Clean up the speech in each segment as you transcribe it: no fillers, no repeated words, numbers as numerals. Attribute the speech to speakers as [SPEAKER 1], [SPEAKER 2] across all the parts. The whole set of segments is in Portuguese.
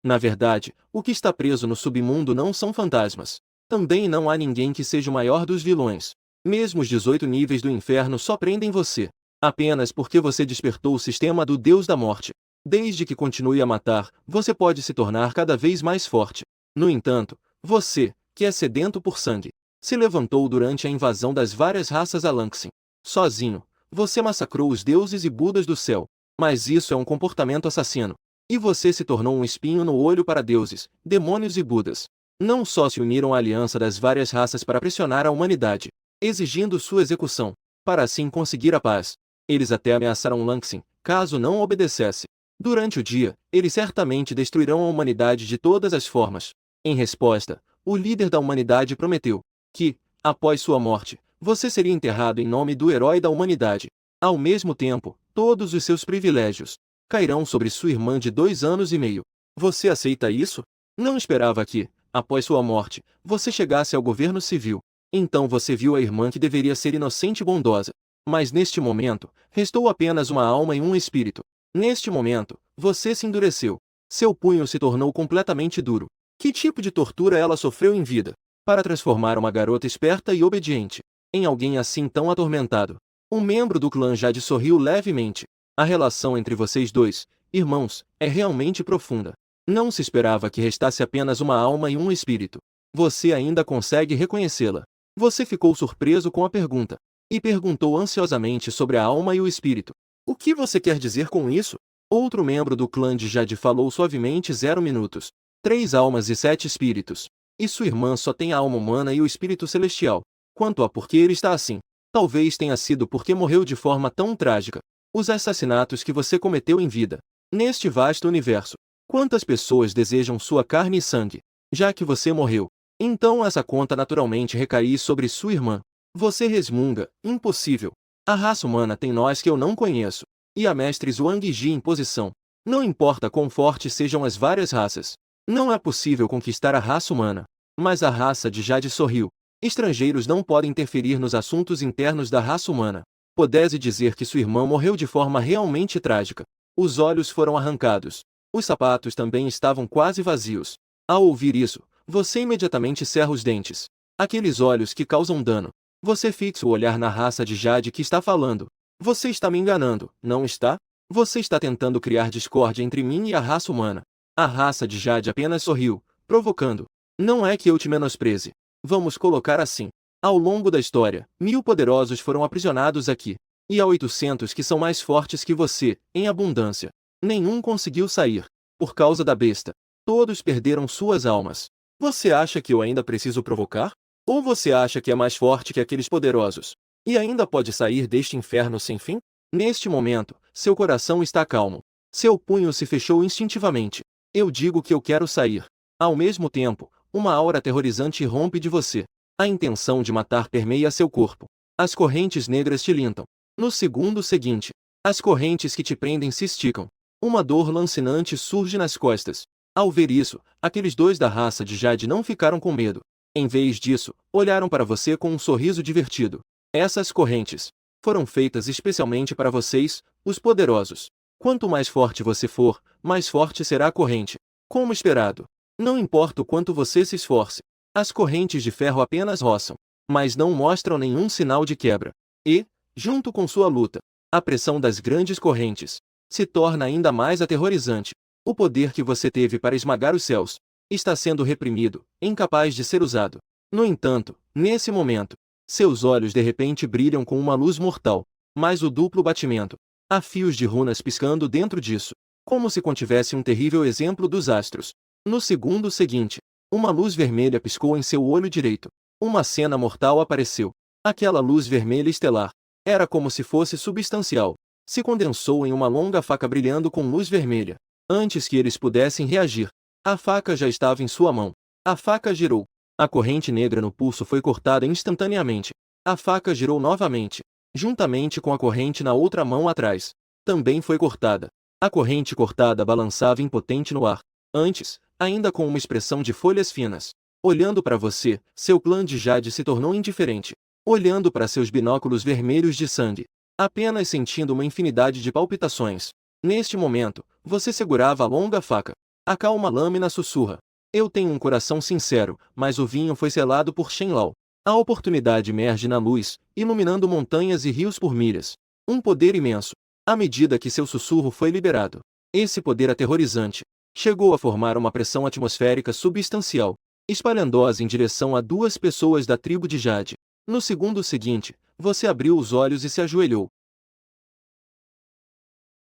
[SPEAKER 1] Na verdade, o que está preso no submundo não são fantasmas. Também não há ninguém que seja o maior dos vilões. Mesmo os 18 níveis do inferno só prendem você. Apenas porque você despertou o sistema do Deus da Morte. Desde que continue a matar, você pode se tornar cada vez mais forte. No entanto, você, que é sedento por sangue, se levantou durante a invasão das várias raças a Lanxin. Sozinho, você massacrou os deuses e budas do céu. Mas isso é um comportamento assassino. E você se tornou um espinho no olho para deuses, demônios e budas. Não só se uniram à aliança das várias raças para pressionar a humanidade, exigindo sua execução, para assim conseguir a paz. Eles até ameaçaram Lanxin, caso não obedecesse. Durante o dia, eles certamente destruirão a humanidade de todas as formas. Em resposta, o líder da humanidade prometeu que, após sua morte, você seria enterrado em nome do herói da humanidade. Ao mesmo tempo, todos os seus privilégios cairão sobre sua irmã de 2 anos e meio. Você aceita isso? Não esperava que, após sua morte, você chegasse ao governo civil. Então você viu a irmã que deveria ser inocente e bondosa. Mas neste momento, restou apenas uma alma e um espírito. Neste momento, você se endureceu. Seu punho se tornou completamente duro. Que tipo de tortura ela sofreu em vida, para transformar uma garota esperta e obediente em alguém assim tão atormentado? Um membro do clã Jade sorriu levemente. A relação entre vocês dois, irmãos, é realmente profunda. Não se esperava que restasse apenas uma alma e um espírito. Você ainda consegue reconhecê-la. Você ficou surpreso com a pergunta e perguntou ansiosamente sobre a alma e o espírito. O que você quer dizer com isso? Outro membro do clã de Jade falou suavemente. 0 minutos. 3 almas e 7 espíritos. E sua irmã só tem a alma humana e o espírito celestial. Quanto a por que ele está assim, talvez tenha sido porque morreu de forma tão trágica. Os assassinatos que você cometeu em vida. Neste vasto universo, quantas pessoas desejam sua carne e sangue, já que você morreu? Então essa conta naturalmente recai sobre sua irmã. Você resmunga, impossível. A raça humana tem nós que eu não conheço. E a mestre Zhuang Ji em posição. Não importa quão fortes sejam as várias raças. Não é possível conquistar a raça humana. Mas a raça de Jade sorriu. Estrangeiros não podem interferir nos assuntos internos da raça humana. Pudesse dizer que sua irmã morreu de forma realmente trágica. Os olhos foram arrancados. Os sapatos também estavam quase vazios. Ao ouvir isso, você imediatamente cerra os dentes. Aqueles olhos que causam dano. Você fixa o olhar na raça de Jade que está falando. Você está me enganando, não está? Você está tentando criar discórdia entre mim e a raça humana. A raça de Jade apenas sorriu, provocando. Não é que eu te menospreze. Vamos colocar assim. Ao longo da história, 1000 poderosos foram aprisionados aqui. E há 800 que são mais fortes que você, em abundância. Nenhum conseguiu sair. Por causa da besta. Todos perderam suas almas. Você acha que eu ainda preciso provocar? Ou você acha que é mais forte que aqueles poderosos? E ainda pode sair deste inferno sem fim? Neste momento, seu coração está calmo. Seu punho se fechou instintivamente. Eu digo que eu quero sair. Ao mesmo tempo, uma aura aterrorizante irrompe de você. A intenção de matar permeia seu corpo. As correntes negras tilintam. No segundo seguinte, as correntes que te prendem se esticam. Uma dor lancinante surge nas costas. Ao ver isso, aqueles dois da raça de Jade não ficaram com medo. Em vez disso, olharam para você com um sorriso divertido. Essas correntes foram feitas especialmente para vocês, os poderosos. Quanto mais forte você for, mais forte será a corrente. Como esperado. Não importa o quanto você se esforce. As correntes de ferro apenas roçam, mas não mostram nenhum sinal de quebra. E, junto com sua luta, a pressão das grandes correntes se torna ainda mais aterrorizante. O poder que você teve para esmagar os céus está sendo reprimido, incapaz de ser usado. No entanto, nesse momento, seus olhos de repente brilham com uma luz mortal, mas o duplo batimento. Há fios de runas piscando dentro disso, como se contivesse um terrível exemplo dos astros. No segundo seguinte, uma luz vermelha piscou em seu olho direito. Uma cena mortal apareceu. Aquela luz vermelha estelar era como se fosse substancial. Se condensou em uma longa faca brilhando com luz vermelha. Antes que eles pudessem reagir, a faca já estava em sua mão. A faca girou. A corrente negra no pulso foi cortada instantaneamente. A faca girou novamente, juntamente com a corrente na outra mão atrás. Também foi cortada. A corrente cortada balançava impotente no ar. Antes, ainda com uma expressão de folhas finas. Olhando para você, seu clã de Jade se tornou indiferente. Olhando para seus binóculos vermelhos de sangue. Apenas sentindo uma infinidade de palpitações. Neste momento, você segurava a longa faca. Acalma a lâmina sussurra. Eu tenho um coração sincero, mas o vinho foi selado por Shenlao. A oportunidade emerge na luz, iluminando montanhas e rios por milhas. Um poder imenso. À medida que seu sussurro foi liberado, esse poder aterrorizante chegou a formar uma pressão atmosférica substancial, espalhandosa em direção a duas pessoas da tribo de Jade. No segundo seguinte, você abriu os olhos e se ajoelhou.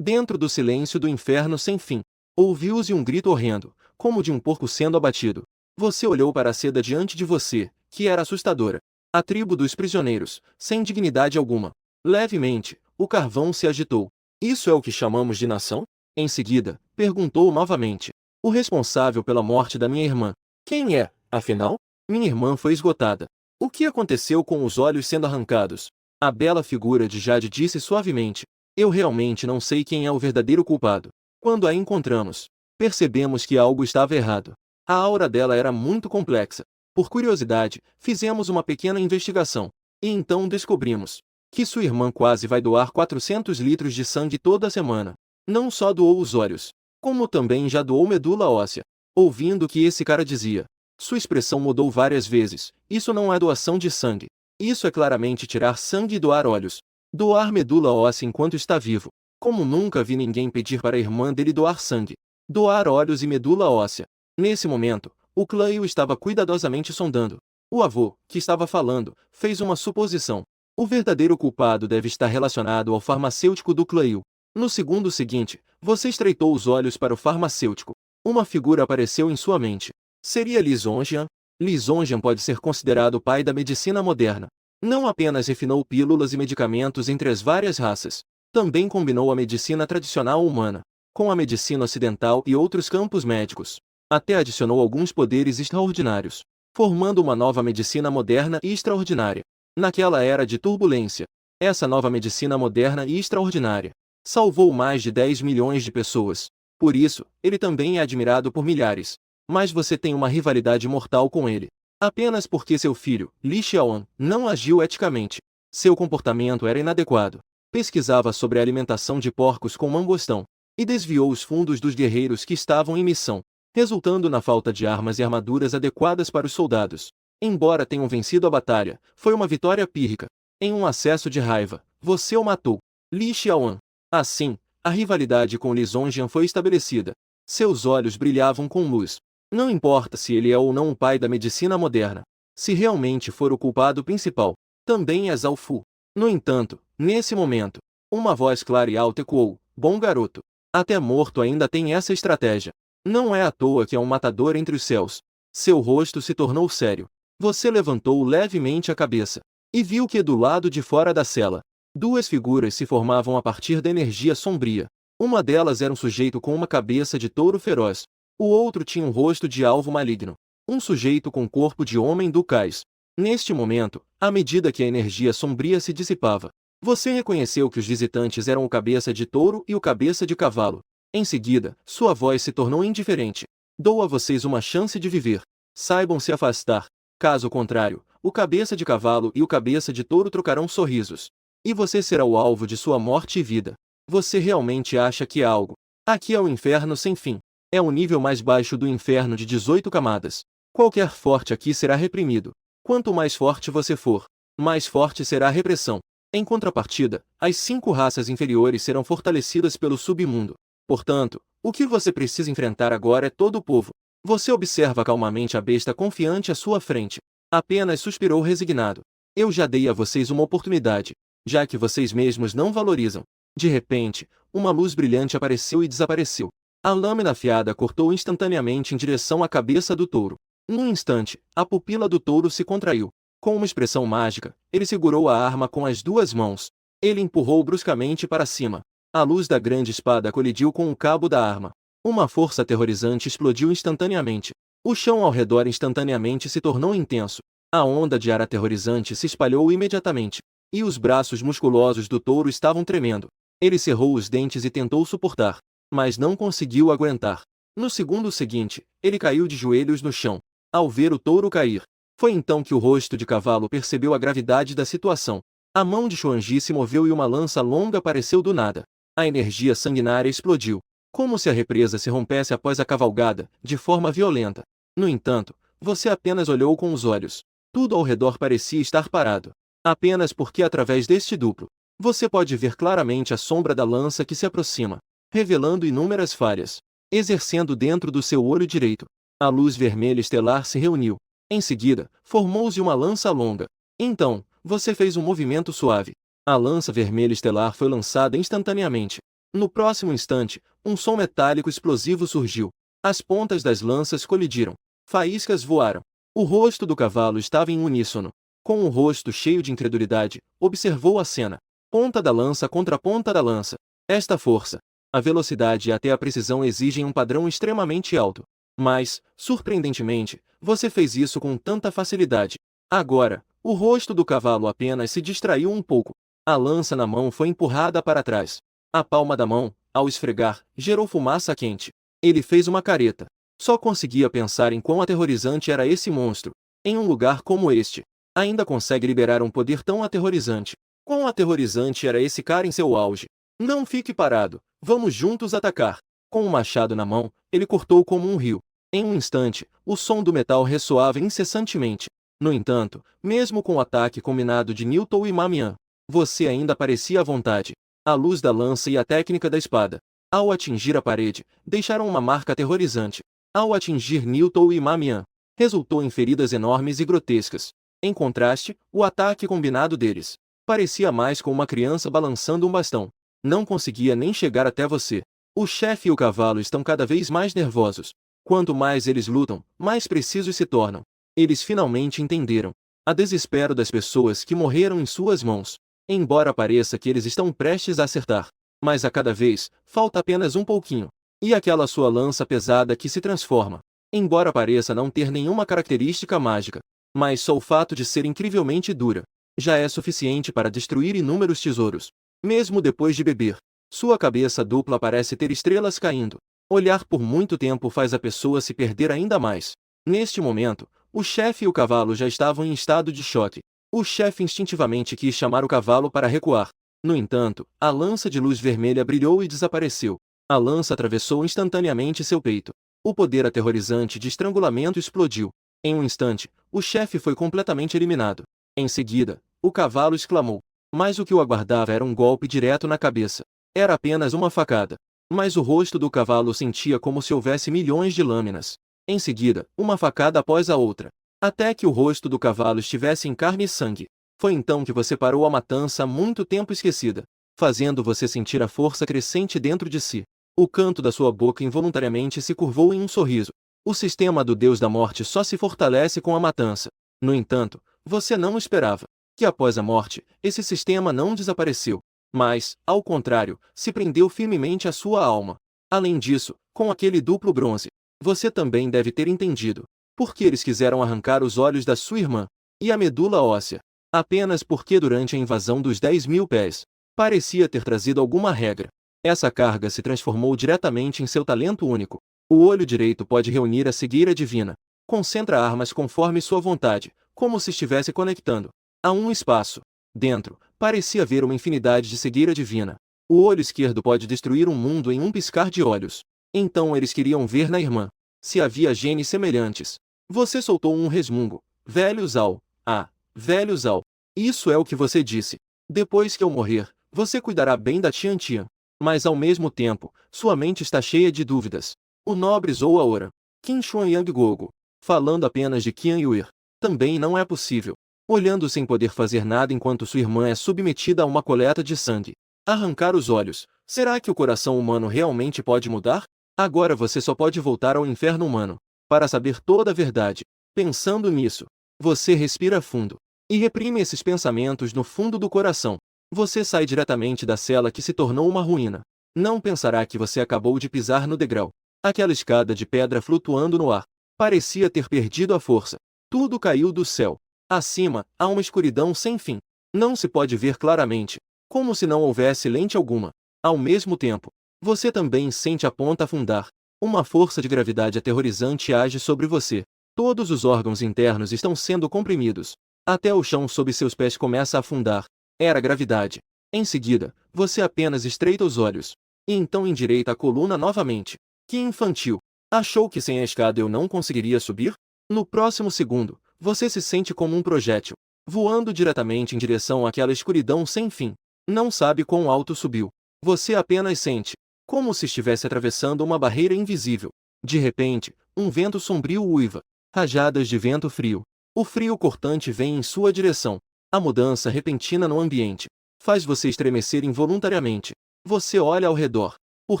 [SPEAKER 1] Dentro do silêncio do inferno sem fim, ouviu-se um grito horrendo, como de um porco sendo abatido. Você olhou para a seda diante de você, que era assustadora. A tribo dos prisioneiros, sem dignidade alguma. Levemente, o carvão se agitou. Isso é o que chamamos de nação? Em seguida, perguntou novamente. O responsável pela morte da minha irmã. Quem é, afinal? Minha irmã foi esgotada. O que aconteceu com os olhos sendo arrancados? A bela figura de Jade disse suavemente. Eu realmente não sei quem é o verdadeiro culpado. Quando a encontramos, percebemos que algo estava errado. A aura dela era muito complexa. Por curiosidade, fizemos uma pequena investigação. E então descobrimos que sua irmã quase vai doar 400 litros de sangue toda semana. Não só doou os olhos, como também já doou medula óssea. Ouvindo o que esse cara dizia, sua expressão mudou várias vezes. Isso não é doação de sangue. Isso é claramente tirar sangue e doar olhos. Doar medula óssea enquanto está vivo. Como nunca vi ninguém pedir para a irmã dele doar sangue. Doar olhos e medula óssea. Nesse momento, o Clay estava cuidadosamente sondando. O avô, que estava falando, fez uma suposição. O verdadeiro culpado deve estar relacionado ao farmacêutico do Clay. No segundo seguinte, você estreitou os olhos para o farmacêutico. Uma figura apareceu em sua mente. Seria Li Zongjian? Li Zongjian pode ser considerado o pai da medicina moderna. Não apenas refinou pílulas e medicamentos entre as várias raças, também combinou a medicina tradicional humana com a medicina ocidental e outros campos médicos. Até adicionou alguns poderes extraordinários, formando uma nova medicina moderna e extraordinária. Naquela era de turbulência, essa nova medicina moderna e extraordinária salvou mais de 10 milhões de pessoas. Por isso, ele também é admirado por milhares. Mas você tem uma rivalidade mortal com ele. Apenas porque seu filho, Li Xiaoan, não agiu eticamente. Seu comportamento era inadequado. Pesquisava sobre a alimentação de porcos com mangostão e desviou os fundos dos guerreiros que estavam em missão, resultando na falta de armas e armaduras adequadas para os soldados. Embora tenham vencido a batalha, foi uma vitória pírrica. Em um acesso de raiva, você o matou. Li Xiaoan. Assim, a rivalidade com Li Zongjian foi estabelecida. Seus olhos brilhavam com luz. Não importa se ele é ou não o pai da medicina moderna. Se realmente for o culpado principal, também é Zhao Fu. No entanto, nesse momento, uma voz clara e alta ecoou: bom garoto. Até morto ainda tem essa estratégia. Não é à toa que é um matador entre os céus. Seu rosto se tornou sério. Você levantou levemente a cabeça e viu que do lado de fora da cela, duas figuras se formavam a partir da energia sombria. Uma delas era um sujeito com uma cabeça de touro feroz. O outro tinha um rosto de alvo maligno. Um sujeito com corpo de homem do cais. Neste momento, à medida que a energia sombria se dissipava, você reconheceu que os visitantes eram o cabeça de touro e o cabeça de cavalo. Em seguida, sua voz se tornou indiferente. Dou a vocês uma chance de viver. Saibam se afastar. Caso contrário, o cabeça de cavalo e o cabeça de touro trocarão sorrisos. E você será o alvo de sua morte e vida. Você realmente acha que é algo? Aqui é o inferno sem fim. É o nível mais baixo do inferno de 18 camadas. Qualquer forte aqui será reprimido. Quanto mais forte você for, mais forte será a repressão. Em contrapartida, as 5 raças inferiores serão fortalecidas pelo submundo. Portanto, o que você precisa enfrentar agora é todo o povo. Você observa calmamente a besta confiante à sua frente. Apenas suspirou resignado. Eu já dei a vocês uma oportunidade, já que vocês mesmos não valorizam. De repente, uma luz brilhante apareceu e desapareceu. A lâmina afiada cortou instantaneamente em direção à cabeça do touro. Num instante, a pupila do touro se contraiu. Com uma expressão mágica, ele segurou a arma com as 2 mãos. Ele empurrou bruscamente para cima. A luz da grande espada colidiu com o cabo da arma. Uma força aterrorizante explodiu instantaneamente. O chão ao redor instantaneamente se tornou intenso. A onda de ar aterrorizante se espalhou imediatamente. E os braços musculosos do touro estavam tremendo. Ele cerrou os dentes e tentou suportar, mas não conseguiu aguentar. No segundo seguinte, ele caiu de joelhos no chão. Ao ver o touro cair, foi então que o rosto de cavalo percebeu a gravidade da situação. A mão de Xuanji se moveu e uma lança longa apareceu do nada. A energia sanguinária explodiu. como se a represa se rompesse após a cavalgada, de forma violenta. No entanto, você apenas olhou com os olhos. Tudo ao redor parecia estar parado. Apenas porque através deste duplo, você pode ver claramente a sombra da lança que se aproxima, revelando inúmeras falhas, exercendo dentro do seu olho direito. A luz vermelha estelar se reuniu. Em seguida, formou-se uma lança longa. Então, você fez um movimento suave. A lança vermelha estelar foi lançada instantaneamente. No próximo instante, um som metálico explosivo surgiu. As pontas das lanças colidiram. Faíscas voaram. O rosto do cavalo estava em uníssono. Com o rosto cheio de incredulidade, observou a cena. Ponta da lança contra ponta da lança. Esta força, a velocidade e até a precisão exigem um padrão extremamente alto. Mas, surpreendentemente, você fez isso com tanta facilidade. Agora, o rosto do cavalo apenas se distraiu um pouco. A lança na mão foi empurrada para trás. A palma da mão, ao esfregar, gerou fumaça quente. Ele fez uma careta. Só conseguia pensar em quão aterrorizante era esse monstro. Em um lugar como este, ainda consegue liberar um poder tão aterrorizante. Quão aterrorizante era esse cara em seu auge. Não fique parado, vamos juntos atacar. Com o machado na mão, ele cortou como um rio. Em um instante, o som do metal ressoava incessantemente. No entanto, mesmo com o ataque combinado de Newton e Mamian, você ainda parecia à vontade. A luz da lança e a técnica da espada, ao atingir a parede, deixaram uma marca aterrorizante. Ao atingir Newton e Mamian, resultou em feridas enormes e grotescas. Em contraste, o ataque combinado deles parecia mais com uma criança balançando um bastão. Não conseguia nem chegar até você. O chefe e o cavalo estão cada vez mais nervosos. Quanto mais eles lutam, mais precisos se tornam. Eles finalmente entenderam a desespero das pessoas que morreram em suas mãos. Embora pareça que eles estão prestes a acertar, mas a cada vez, falta apenas um pouquinho. E aquela sua lança pesada que se transforma. Embora pareça não ter nenhuma característica mágica, mas só o fato de ser incrivelmente dura, já é suficiente para destruir inúmeros tesouros. Mesmo depois de beber, sua cabeça dupla parece ter estrelas caindo. Olhar por muito tempo faz a pessoa se perder ainda mais. Neste momento, o chefe e o cavalo já estavam em estado de choque. O chefe instintivamente quis chamar o cavalo para recuar. No entanto, a lança de luz vermelha brilhou e desapareceu. A lança atravessou instantaneamente seu peito. O poder aterrorizante de estrangulamento explodiu. Em um instante, o chefe foi completamente eliminado. Em seguida, o cavalo exclamou. Mas o que o aguardava era um golpe direto na cabeça. Era apenas uma facada. Mas o rosto do cavalo sentia como se houvesse milhões de lâminas. Em seguida, uma facada após a outra, até que o rosto do cavalo estivesse em carne e sangue. Foi então que você parou a matança há muito tempo esquecida, fazendo você sentir a força crescente dentro de si. O canto da sua boca involuntariamente se curvou em um sorriso. O sistema do Deus da Morte só se fortalece com a matança. No entanto, você não esperava que após a morte, esse sistema não desapareceu, mas, ao contrário, se prendeu firmemente à sua alma. Além disso, com aquele duplo bronze, você também deve ter entendido por que eles quiseram arrancar os olhos da sua irmã e a medula óssea. Apenas porque durante a invasão dos 10.000 pés, parecia ter trazido alguma regra. Essa carga se transformou diretamente em seu talento único. O olho direito pode reunir a cegueira divina. Concentra armas conforme sua vontade, como se estivesse conectando a um espaço. Dentro, parecia haver uma infinidade de cegueira divina. O olho esquerdo pode destruir um mundo em um piscar de olhos. Então eles queriam ver na irmã se havia genes semelhantes. Você soltou um resmungo. Velho Zal. Ah, velho Zal. Isso é o que você disse. Depois que eu morrer, você cuidará bem da Tian. Mas ao mesmo tempo, sua mente está cheia de dúvidas. O nobre Zou Aora. Qin Shuan Yang Gogo. Falando apenas de Qian Yuer. Também não é possível. Olhando sem poder fazer nada enquanto sua irmã é submetida a uma coleta de sangue. Arrancar os olhos. Será que o coração humano realmente pode mudar? Agora você só pode voltar ao inferno humano para saber toda a verdade. Pensando nisso, você respira fundo e reprime esses pensamentos no fundo do coração. Você sai diretamente da cela que se tornou uma ruína. Não pensará que você acabou de pisar no degrau. Aquela escada de pedra flutuando no ar parecia ter perdido a força. Tudo caiu do céu. Acima, há uma escuridão sem fim. Não se pode ver claramente, como se não houvesse lente alguma. Ao mesmo tempo, você também sente a ponta afundar. Uma força de gravidade aterrorizante age sobre você. Todos os órgãos internos estão sendo comprimidos. Até o chão sob seus pés começa a afundar. Era gravidade. Em seguida, você apenas estreita os olhos. e então endireita a coluna novamente. Que infantil! Achou que sem a escada eu não conseguiria subir? No próximo segundo, você se sente como um projétil, voando diretamente em direção àquela escuridão sem fim. Não sabe quão alto subiu. Você apenas sente, como se estivesse atravessando uma barreira invisível. De repente, um vento sombrio uiva. Rajadas de vento frio. O frio cortante vem em sua direção. A mudança repentina no ambiente faz você estremecer involuntariamente. Você olha ao redor. Por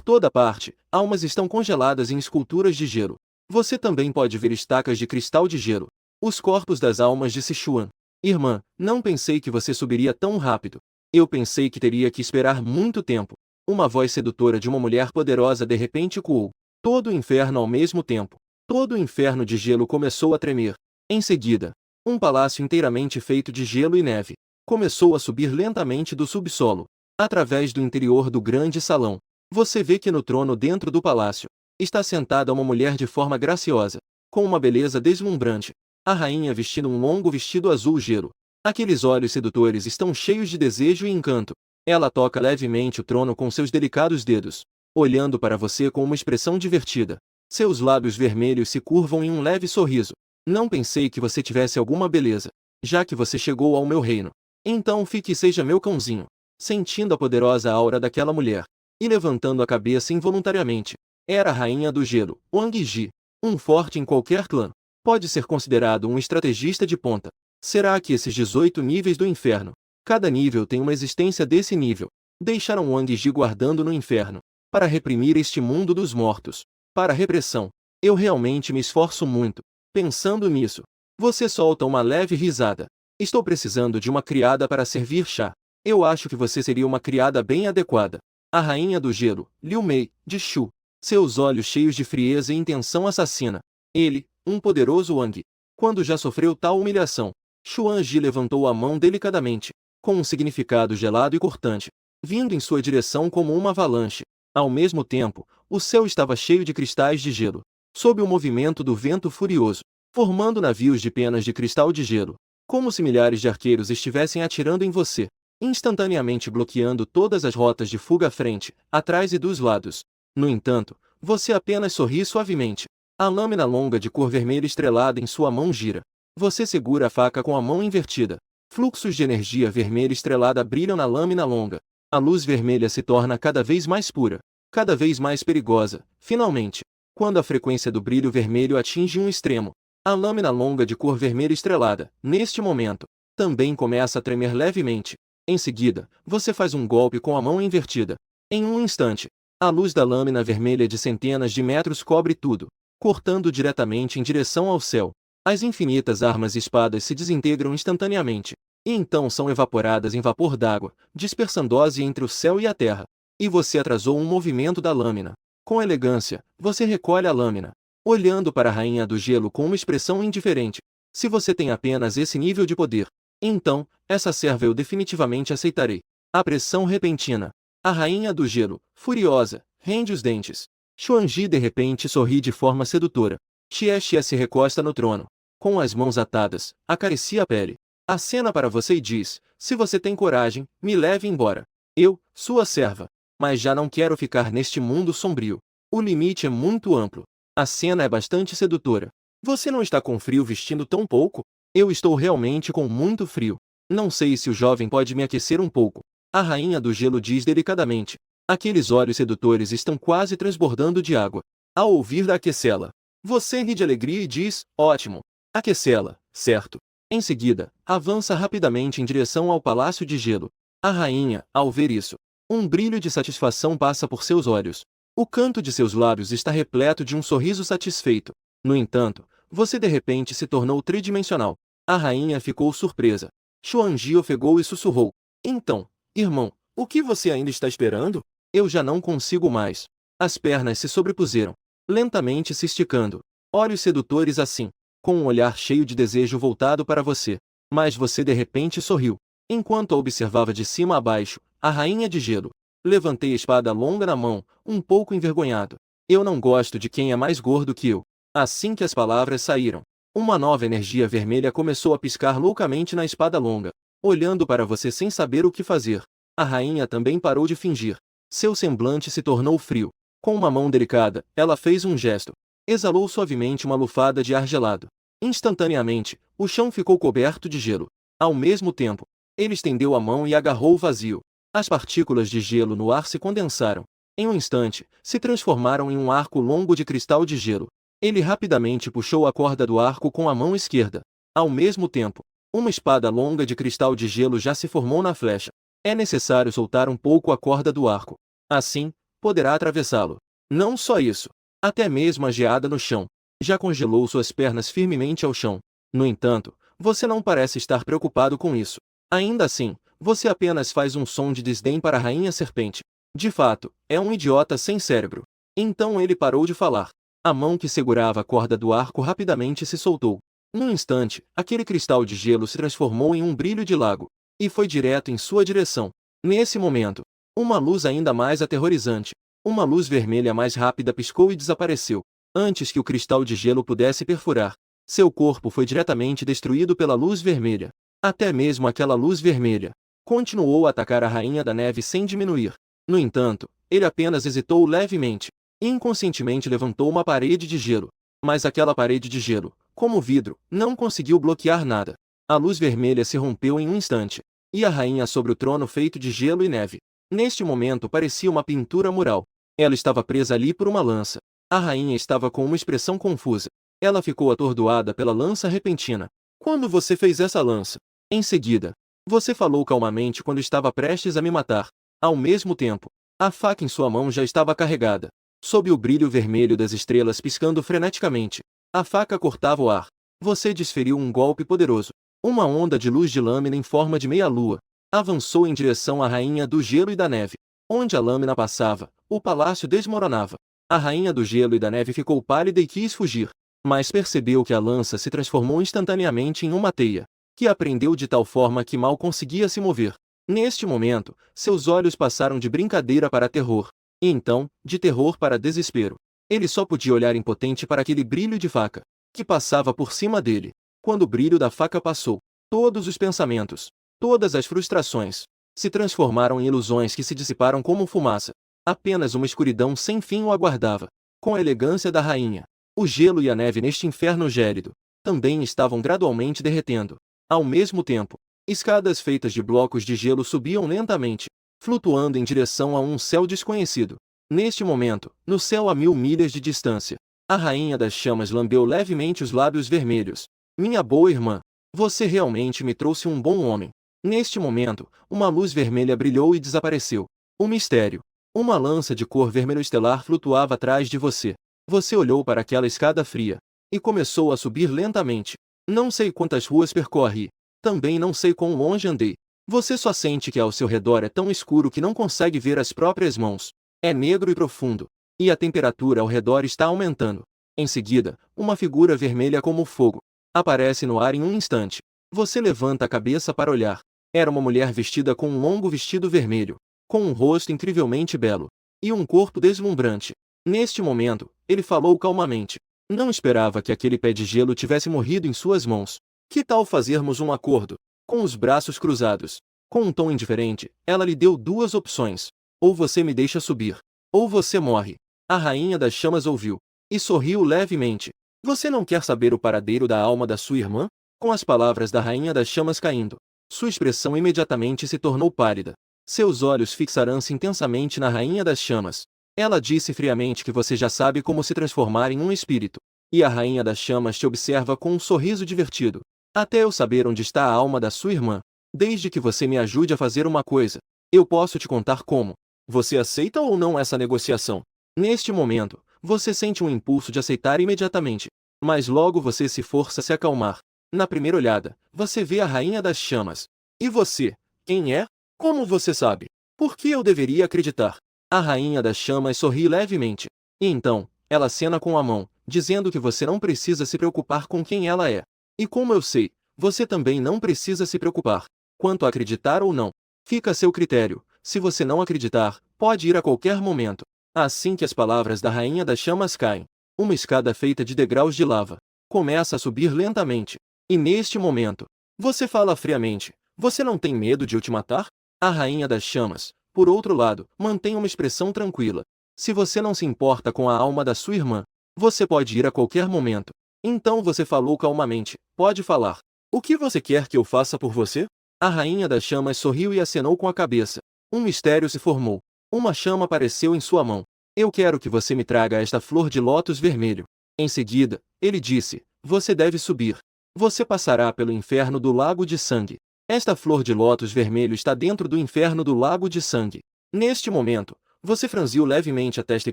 [SPEAKER 1] toda parte, almas estão congeladas em esculturas de gelo. Você também pode ver estacas de cristal de gelo. Os corpos das almas de Sichuan. Irmã, não pensei que você subiria tão rápido. Eu pensei que teria que esperar muito tempo. Uma voz sedutora de uma mulher poderosa de repente ecoou. Todo o inferno ao mesmo tempo. Todo o inferno de gelo começou a tremer. Em seguida, um palácio inteiramente feito de gelo e neve começou a subir lentamente do subsolo. Através do interior do grande salão, você vê que no trono dentro do palácio está sentada uma mulher de forma graciosa, com uma beleza deslumbrante. A rainha vestindo um longo vestido azul gelo. Aqueles olhos sedutores estão cheios de desejo e encanto. Ela toca levemente o trono com seus delicados dedos, olhando para você com uma expressão divertida. Seus lábios vermelhos se curvam em um leve sorriso. Não pensei que você tivesse alguma beleza, já que você chegou ao meu reino. Então fique e seja meu cãozinho. Sentindo a poderosa aura daquela mulher, e levantando a cabeça involuntariamente, era a rainha do gelo, Wang Ji, um forte em qualquer clã. Pode ser considerado um estrategista de ponta. Será que esses 18 níveis do inferno, cada nível tem uma existência desse nível, deixaram Wang Ji guardando no inferno, para reprimir este mundo dos mortos? Para a repressão. Eu realmente me esforço muito. Pensando nisso, você solta uma leve risada. Estou precisando de uma criada para servir chá. Eu acho que você seria uma criada bem adequada. A rainha do gelo, Liu Mei, de Shu. Seus olhos cheios de frieza e intenção assassina. Ele, um poderoso Wang. Quando já sofreu tal humilhação, Xuan Ji levantou a mão delicadamente, com um significado gelado e cortante, vindo em sua direção como uma avalanche. Ao mesmo tempo, o céu estava cheio de cristais de gelo, sob o movimento do vento furioso, formando navios de penas de cristal de gelo, como se milhares de arqueiros estivessem atirando em você, instantaneamente bloqueando todas as rotas de fuga à frente, atrás e dos lados. No entanto, você apenas sorri suavemente. A lâmina longa de cor vermelha estrelada em sua mão gira. Você segura a faca com a mão invertida. Fluxos de energia vermelha estrelada brilham na lâmina longa. A luz vermelha se torna cada vez mais pura, cada vez mais perigosa. Finalmente, quando a frequência do brilho vermelho atinge um extremo, a lâmina longa de cor vermelha estrelada, neste momento, também começa a tremer levemente. Em seguida, você faz um golpe com a mão invertida. Em um instante, a luz da lâmina vermelha de centenas de metros cobre tudo, cortando diretamente em direção ao céu. As infinitas armas e espadas se desintegram instantaneamente, e então são evaporadas em vapor d'água, dispersando-se entre o céu e a terra. E você atrasou um movimento da lâmina. Com elegância, você recolhe a lâmina, olhando para a rainha do gelo com uma expressão indiferente. Se você tem apenas esse nível de poder, então, essa serva eu definitivamente aceitarei. A pressão repentina. A rainha do gelo, furiosa, rende os dentes. Xuan Ji de repente sorri de forma sedutora. Xie Xie se recosta no trono. Com as mãos atadas, acaricia a pele. Acena para você e diz, se você tem coragem, me leve embora. Eu, sua serva. Mas já não quero ficar neste mundo sombrio. O limite é muito amplo. A cena é bastante sedutora. Você não está com frio vestindo tão pouco? Eu estou realmente com muito frio. Não sei se o jovem pode me aquecer um pouco. A rainha do gelo diz delicadamente. Aqueles olhos sedutores estão quase transbordando de água. Ao ouvir da aquecê-la, você ri de alegria e diz, ótimo. Aquecê-la, certo. Em seguida, avança rapidamente em direção ao palácio de gelo. A rainha, ao ver isso, um brilho de satisfação passa por seus olhos. O canto de seus lábios está repleto de um sorriso satisfeito. No entanto, você de repente se tornou tridimensional. A rainha ficou surpresa. Xuan Ji ofegou e sussurrou. Então, irmão, o que você ainda está esperando? Eu já não consigo mais. As pernas se sobrepuseram, lentamente se esticando. Olhos sedutores assim, com um olhar cheio de desejo voltado para você. Mas você de repente sorriu. Enquanto a observava de cima a baixo, a rainha de gelo. Levantei a espada longa na mão, um pouco envergonhado. Eu não gosto de quem é mais gordo que eu. Assim que as palavras saíram, uma nova energia vermelha começou a piscar loucamente na espada longa, olhando para você sem saber o que fazer. A rainha também parou de fingir. Seu semblante se tornou frio. Com uma mão delicada, ela fez um gesto. Exalou suavemente uma lufada de ar gelado. Instantaneamente, o chão ficou coberto de gelo. Ao mesmo tempo, ele estendeu a mão e agarrou o vazio. As partículas de gelo no ar se condensaram. Em um instante, se transformaram em um arco longo de cristal de gelo. Ele rapidamente puxou a corda do arco com a mão esquerda. Ao mesmo tempo, uma espada longa de cristal de gelo já se formou na flecha. É necessário soltar um pouco a corda do arco. Assim, poderá atravessá-lo. Não só isso. Até mesmo a geada no chão já congelou suas pernas firmemente ao chão. No entanto, você não parece estar preocupado com isso. Ainda assim, você apenas faz um som de desdém para a rainha serpente. De fato, é um idiota sem cérebro. Então ele parou de falar. A mão que segurava a corda do arco rapidamente se soltou. Num instante, aquele cristal de gelo se transformou em um brilho de lago e foi direto em sua direção. Nesse momento, uma luz ainda mais aterrorizante, uma luz vermelha mais rápida piscou e desapareceu. Antes que o cristal de gelo pudesse perfurar, seu corpo foi diretamente destruído pela luz vermelha. Até mesmo aquela luz vermelha continuou a atacar a Rainha da Neve sem diminuir. No entanto, ele apenas hesitou levemente. Inconscientemente levantou uma parede de gelo. Mas aquela parede de gelo, como vidro, não conseguiu bloquear nada. A luz vermelha se rompeu em um instante. E a rainha sobre o trono feito de gelo e neve. Neste momento parecia uma pintura mural. Ela estava presa ali por uma lança. A rainha estava com uma expressão confusa. Ela ficou atordoada pela lança repentina. Quando você fez essa lança? Em seguida, você falou calmamente quando estava prestes a me matar. Ao mesmo tempo, a faca em sua mão já estava carregada. Sob o brilho vermelho das estrelas piscando freneticamente, a faca cortava o ar. Você desferiu um golpe poderoso. Uma onda de luz de lâmina em forma de meia-lua avançou em direção à rainha do gelo e da neve. Onde a lâmina passava, o palácio desmoronava. A rainha do gelo e da neve ficou pálida e quis fugir, mas percebeu que a lança se transformou instantaneamente em uma teia, que a prendeu de tal forma que mal conseguia se mover. Neste momento, seus olhos passaram de brincadeira para terror, e então, de terror para desespero. Ele só podia olhar impotente para aquele brilho de faca, que passava por cima dele. Quando o brilho da faca passou, todos os pensamentos, todas as frustrações, se transformaram em ilusões que se dissiparam como fumaça. Apenas uma escuridão sem fim o aguardava. Com a elegância da rainha, o gelo e a neve neste inferno gélido também estavam gradualmente derretendo. Ao mesmo tempo, escadas feitas de blocos de gelo subiam lentamente, flutuando em direção a um céu desconhecido. Neste momento, no céu a 1000 milhas de distância, a rainha das chamas lambeu levemente os lábios vermelhos. Minha boa irmã, você realmente me trouxe um bom homem. Neste momento, uma luz vermelha brilhou e desapareceu. O mistério. Uma lança de cor vermelho estelar flutuava atrás de você. Você olhou para aquela escada fria e começou a subir lentamente. Não sei quantas ruas percorri. Também não sei quão longe andei. Você só sente que ao seu redor é tão escuro que não consegue ver as próprias mãos. É negro e profundo. E a temperatura ao redor está aumentando. Em seguida, uma figura vermelha como fogo aparece no ar em um instante. Você levanta a cabeça para olhar. Era uma mulher vestida com um longo vestido vermelho, com um rosto incrivelmente belo e um corpo deslumbrante. Neste momento, ele falou calmamente. Não esperava que aquele pé de gelo tivesse morrido em suas mãos. Que tal fazermos um acordo? Com os braços cruzados, com um tom indiferente, ela lhe deu duas opções. Ou você me deixa subir, ou você morre. A rainha das chamas ouviu e sorriu levemente. Você não quer saber o paradeiro da alma da sua irmã? Com as palavras da rainha das chamas caindo, sua expressão imediatamente se tornou pálida. Seus olhos fixaram-se intensamente na rainha das chamas. Ela disse friamente que você já sabe como se transformar em um espírito. E a rainha das chamas te observa com um sorriso divertido. Até eu saber onde está a alma da sua irmã. Desde que você me ajude a fazer uma coisa, eu posso te contar como. Você aceita ou não essa negociação? Neste momento, você sente um impulso de aceitar imediatamente. Mas logo você se força a se acalmar. Na primeira olhada, você vê a rainha das chamas. E você? Quem é? Como você sabe? Por que eu deveria acreditar? A rainha das chamas sorri levemente. E então, ela acena com a mão, dizendo que você não precisa se preocupar com quem ela é. E como eu sei, você também não precisa se preocupar. Quanto a acreditar ou não, fica a seu critério. Se você não acreditar, pode ir a qualquer momento. Assim que as palavras da rainha das chamas caem, uma escada feita de degraus de lava começa a subir lentamente. E neste momento, você fala friamente. Você não tem medo de eu te matar? A rainha das chamas Por outro lado, mantenha uma expressão tranquila. Se você não se importa com a alma da sua irmã, você pode ir a qualquer momento. Então você falou calmamente, pode falar. O que você quer que eu faça por você? A rainha das chamas sorriu e acenou com a cabeça. Um mistério se formou. Uma chama apareceu em sua mão. Eu quero que você me traga esta flor de lótus vermelho. Em seguida, ele disse, você deve subir. Você passará pelo inferno do lago de sangue. Esta flor de lótus vermelho está dentro do inferno do lago de sangue. Neste momento, você franziu levemente a testa e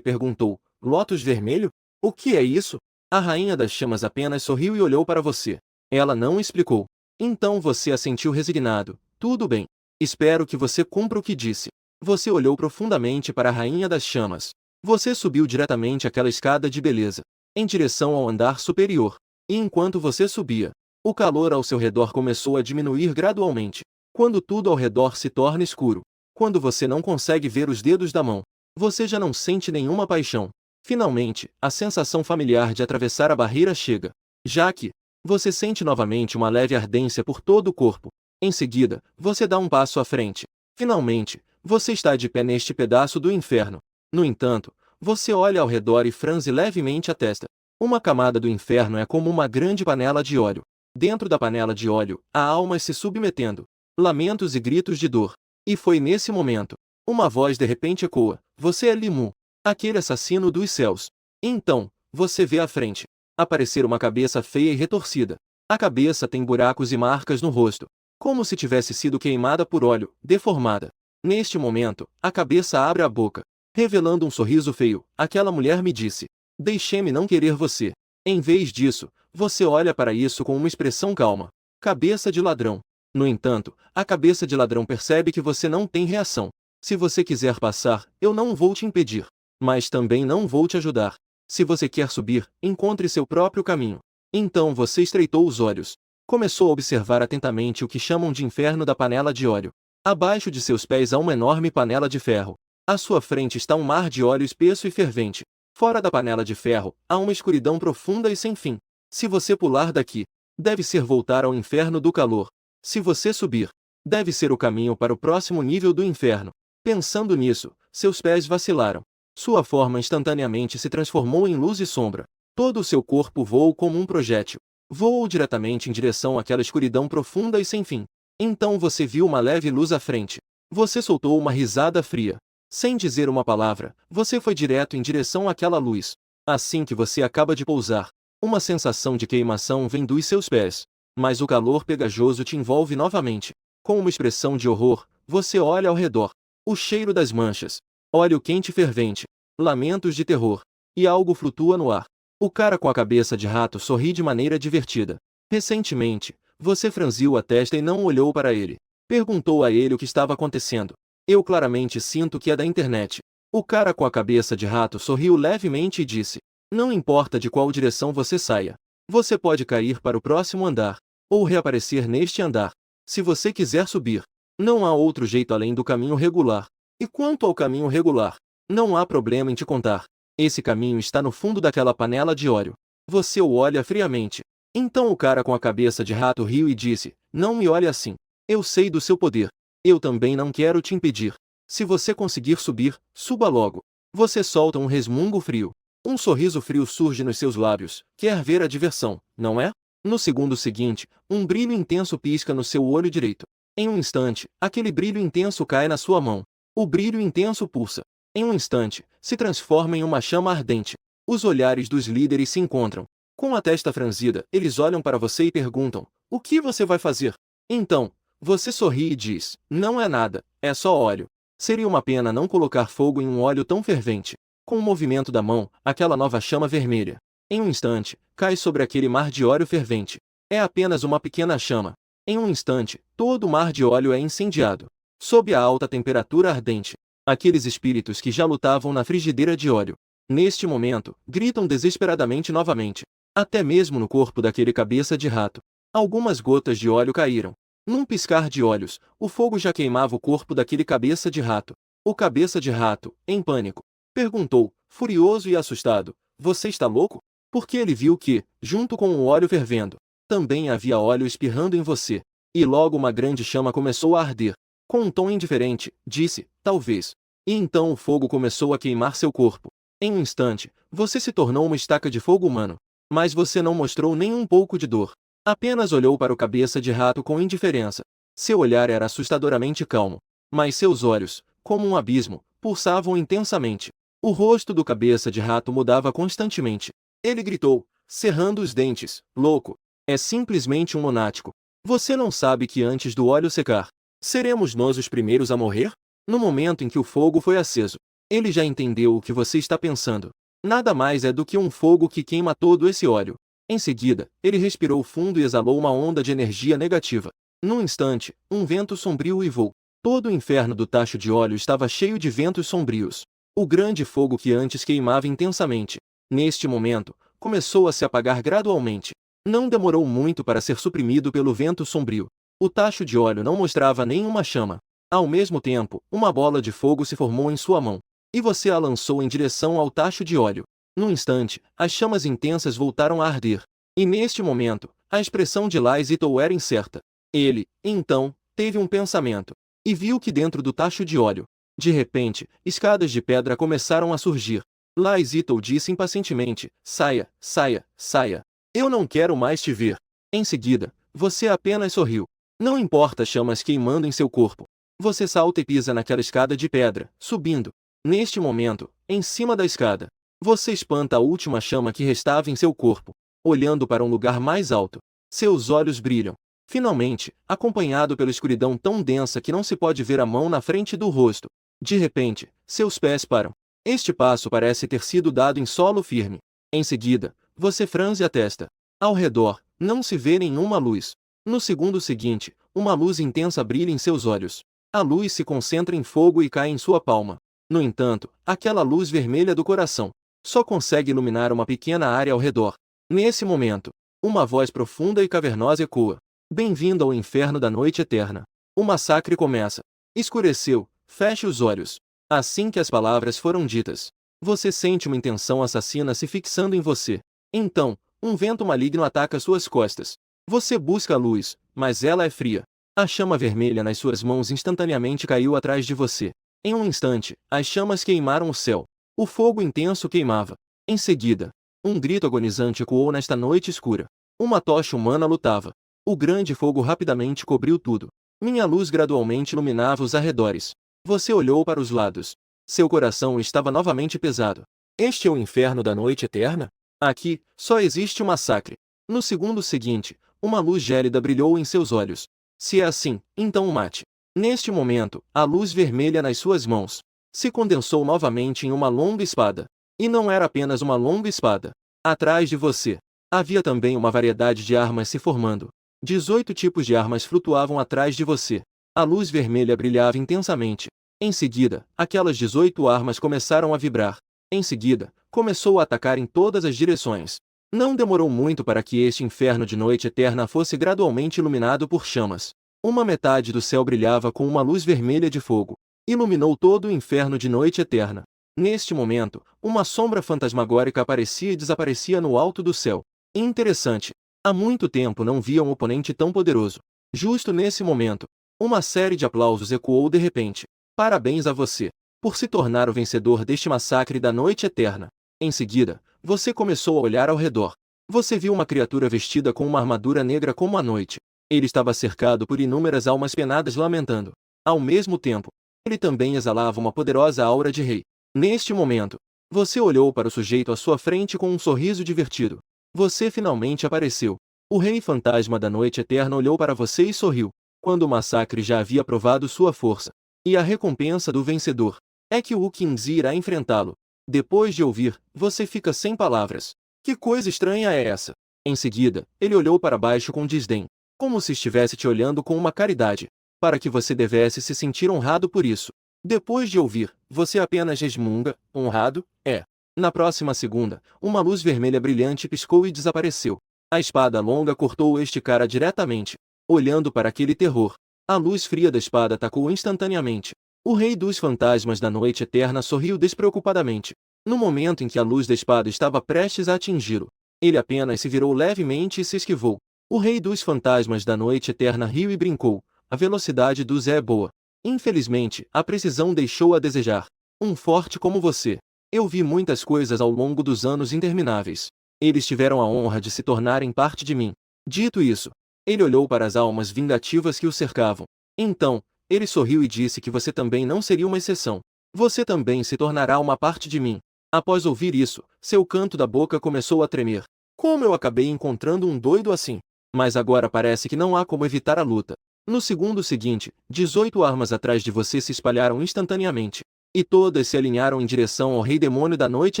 [SPEAKER 1] perguntou, lótus vermelho? O que é isso? A rainha das chamas apenas sorriu e olhou para você. Ela não explicou. Então você assentiu resignado. Tudo bem. Espero que você cumpra o que disse. Você olhou profundamente para a rainha das chamas. Você subiu diretamente aquela escada de beleza, em direção ao andar superior. E enquanto você subia, o calor ao seu redor começou a diminuir gradualmente. Quando tudo ao redor se torna escuro, quando você não consegue ver os dedos da mão, você já não sente nenhuma paixão. Finalmente, a sensação familiar de atravessar a barreira chega. Já que você sente novamente uma leve ardência por todo o corpo. Em seguida, você dá um passo à frente. Finalmente, você está de pé neste pedaço do inferno. No entanto, você olha ao redor e franze levemente a testa. Uma camada do inferno é como uma grande panela de óleo. Dentro da panela de óleo, há almas se submetendo, lamentos e gritos de dor. E foi nesse momento, uma voz de repente ecoa, você é Limu, aquele assassino dos céus. Então, você vê à frente aparecer uma cabeça feia e retorcida. A cabeça tem buracos e marcas no rosto, como se tivesse sido queimada por óleo, deformada. Neste momento, a cabeça abre a boca, revelando um sorriso feio. Aquela mulher me disse, deixe-me não querer você. Em vez disso, você olha para isso com uma expressão calma. Cabeça de ladrão. No entanto, a cabeça de ladrão percebe que você não tem reação. Se você quiser passar, eu não vou te impedir. Mas também não vou te ajudar. Se você quer subir, encontre seu próprio caminho. Então você estreitou os olhos. Começou a observar atentamente o que chamam de inferno da panela de óleo. Abaixo de seus pés há uma enorme panela de ferro. À sua frente está um mar de óleo espesso e fervente. Fora da panela de ferro, há uma escuridão profunda e sem fim. Se você pular daqui, deve ser voltar ao inferno do calor. Se você subir, deve ser o caminho para o próximo nível do inferno. Pensando nisso, seus pés vacilaram. Sua forma instantaneamente se transformou em luz e sombra. Todo o seu corpo voou como um projétil. Voou diretamente em direção àquela escuridão profunda e sem fim. Então você viu uma leve luz à frente. Você soltou uma risada fria. Sem dizer uma palavra, você foi direto em direção àquela luz. Assim que você acaba de pousar, uma sensação de queimação vem dos seus pés. Mas o calor pegajoso te envolve novamente. Com uma expressão de horror, você olha ao redor. O cheiro das manchas, óleo quente e fervente, lamentos de terror, e algo flutua no ar. O cara com a cabeça de rato sorri de maneira divertida. Recentemente, você franziu a testa e não olhou para ele. Perguntou a ele o que estava acontecendo. Eu claramente sinto que é da internet. O cara com a cabeça de rato sorriu levemente e disse, não importa de qual direção você saia. Você pode cair para o próximo andar, ou reaparecer neste andar. Se você quiser subir, não há outro jeito além do caminho regular. E quanto ao caminho regular, não há problema em te contar. Esse caminho está no fundo daquela panela de óleo. Você o olha friamente. Então o cara com a cabeça de rato riu e disse, não me olhe assim. Eu sei do seu poder. Eu também não quero te impedir. Se você conseguir subir, suba logo. Você solta um resmungo frio. Um sorriso frio surge nos seus lábios. Quer ver a diversão, não é? No segundo seguinte, um brilho intenso pisca no seu olho direito. Em um instante, aquele brilho intenso cai na sua mão. O brilho intenso pulsa. Em um instante, se transforma em uma chama ardente. Os olhares dos líderes se encontram. Com a testa franzida, eles olham para você e perguntam, o que você vai fazer? Então, você sorri e diz, não é nada, é só óleo. Seria uma pena não colocar fogo em um óleo tão fervente. Com o movimento da mão, aquela nova chama vermelha, em um instante, cai sobre aquele mar de óleo fervente. É apenas uma pequena chama. Em um instante, todo o mar de óleo é incendiado. Sob a alta temperatura ardente, aqueles espíritos que já lutavam na frigideira de óleo, neste momento, gritam desesperadamente novamente. Até mesmo no corpo daquele cabeça de rato, algumas gotas de óleo caíram. Num piscar de olhos, o fogo já queimava o corpo daquele cabeça de rato. O cabeça de rato, em pânico, perguntou, furioso e assustado, você está louco? Porque ele viu que, junto com o óleo fervendo, também havia óleo espirrando em você. E logo uma grande chama começou a arder. Com um tom indiferente, disse, talvez. E então o fogo começou a queimar seu corpo. Em um instante, você se tornou uma estaca de fogo humano. Mas você não mostrou nem um pouco de dor. Apenas olhou para o cabeça de rato com indiferença. Seu olhar era assustadoramente calmo. Mas seus olhos, como um abismo, pulsavam intensamente. O rosto do cabeça de rato mudava constantemente. Ele gritou, cerrando os dentes, louco. É simplesmente um lunático. Você não sabe que antes do óleo secar, seremos nós os primeiros a morrer? No momento em que o fogo foi aceso, ele já entendeu o que você está pensando. Nada mais é do que um fogo que queima todo esse óleo. Em seguida, ele respirou fundo e exalou uma onda de energia negativa. Num instante, um vento sombrio uivou. Todo o inferno do tacho de óleo estava cheio de ventos sombrios. O grande fogo que antes queimava intensamente, neste momento, começou a se apagar gradualmente. Não demorou muito para ser suprimido pelo vento sombrio. O tacho de óleo não mostrava nenhuma chama. Ao mesmo tempo, uma bola de fogo se formou em sua mão, e você a lançou em direção ao tacho de óleo. Num instante, as chamas intensas voltaram a arder. E neste momento, a expressão de Laizitou era incerta. Ele, então, teve um pensamento, e viu que dentro do tacho de óleo, de repente, escadas de pedra começaram a surgir. Laizitou disse impacientemente, saia, saia, saia. Eu não quero mais te ver. Em seguida, você apenas sorriu. Não importa chamas queimando em seu corpo. Você salta e pisa naquela escada de pedra, subindo. Neste momento, em cima da escada, você espanta a última chama que restava em seu corpo. Olhando para um lugar mais alto, seus olhos brilham. Finalmente, acompanhado pela escuridão tão densa que não se pode ver a mão na frente do rosto. De repente, seus pés param. Este passo parece ter sido dado em solo firme. Em seguida, você franze a testa. Ao redor, não se vê nenhuma luz. No segundo seguinte, uma luz intensa brilha em seus olhos. A luz se concentra em fogo e cai em sua palma. No entanto, aquela luz vermelha do coração só consegue iluminar uma pequena área ao redor. Nesse momento, uma voz profunda e cavernosa ecoa. Bem-vindo ao inferno da noite eterna. O massacre começa. Escureceu, feche os olhos. Assim que as palavras foram ditas, você sente uma intenção assassina se fixando em você. Então, um vento maligno ataca suas costas. Você busca a luz, mas ela é fria. A chama vermelha nas suas mãos instantaneamente caiu atrás de você. Em um instante, as chamas queimaram o céu. O fogo intenso queimava. Em seguida, um grito agonizante ecoou nesta noite escura. Uma tocha humana lutava. O grande fogo rapidamente cobriu tudo. Minha luz gradualmente iluminava os arredores. Você olhou para os lados. Seu coração estava novamente pesado. Este é o inferno da noite eterna? Aqui, só existe o massacre. No segundo seguinte, uma luz gélida brilhou em seus olhos. Se é assim, então o mate. Neste momento, a luz vermelha nas suas mãos se condensou novamente em uma longa espada. E não era apenas uma longa espada. Atrás de você, havia também uma variedade de armas se formando. 18 tipos de armas flutuavam atrás de você. A luz vermelha brilhava intensamente. Em seguida, aquelas 18 armas começaram a vibrar. Em seguida, começou a atacar em todas as direções. Não demorou muito para que este inferno de noite eterna fosse gradualmente iluminado por chamas. Uma metade do céu brilhava com uma luz vermelha de fogo. Iluminou todo o inferno de noite eterna. Neste momento, uma sombra fantasmagórica aparecia e desaparecia no alto do céu. Interessante. Há muito tempo não via um oponente tão poderoso. Justo nesse momento, uma série de aplausos ecoou de repente. Parabéns a você, por se tornar o vencedor deste massacre da noite eterna. Em seguida, você começou a olhar ao redor. Você viu uma criatura vestida com uma armadura negra como a noite. Ele estava cercado por inúmeras almas penadas lamentando. Ao mesmo tempo, ele também exalava uma poderosa aura de rei. Neste momento, você olhou para o sujeito à sua frente com um sorriso divertido. Você finalmente apareceu. O rei fantasma da noite eterna olhou para você e sorriu. Quando o massacre já havia provado sua força. E a recompensa do vencedor é que o Ukinzi irá enfrentá-lo. Depois de ouvir, você fica sem palavras. Que coisa estranha é essa? Em seguida, ele olhou para baixo com desdém, como se estivesse te olhando com uma caridade, para que você devesse se sentir honrado por isso. Depois de ouvir, você apenas resmunga, honrado, é. Na próxima segunda, uma luz vermelha brilhante piscou e desapareceu. A espada longa cortou este cara diretamente. Olhando para aquele terror, a luz fria da espada atacou instantaneamente. O rei dos fantasmas da noite eterna sorriu despreocupadamente. No momento em que a luz da espada estava prestes a atingi-lo, ele apenas se virou levemente e se esquivou. O rei dos fantasmas da noite eterna riu e brincou. A velocidade do Zé é boa. Infelizmente, a precisão deixou a desejar. Um forte como você. Eu vi muitas coisas ao longo dos anos intermináveis. Eles tiveram a honra de se tornarem parte de mim. Dito isso, ele olhou para as almas vingativas que o cercavam. Então, ele sorriu e disse que você também não seria uma exceção. Você também se tornará uma parte de mim. Após ouvir isso, seu canto da boca começou a tremer. Como eu acabei encontrando um doido assim? Mas agora parece que não há como evitar a luta. No segundo seguinte, 18 armas atrás de você se espalharam instantaneamente. E todas se alinharam em direção ao Rei Demônio da Noite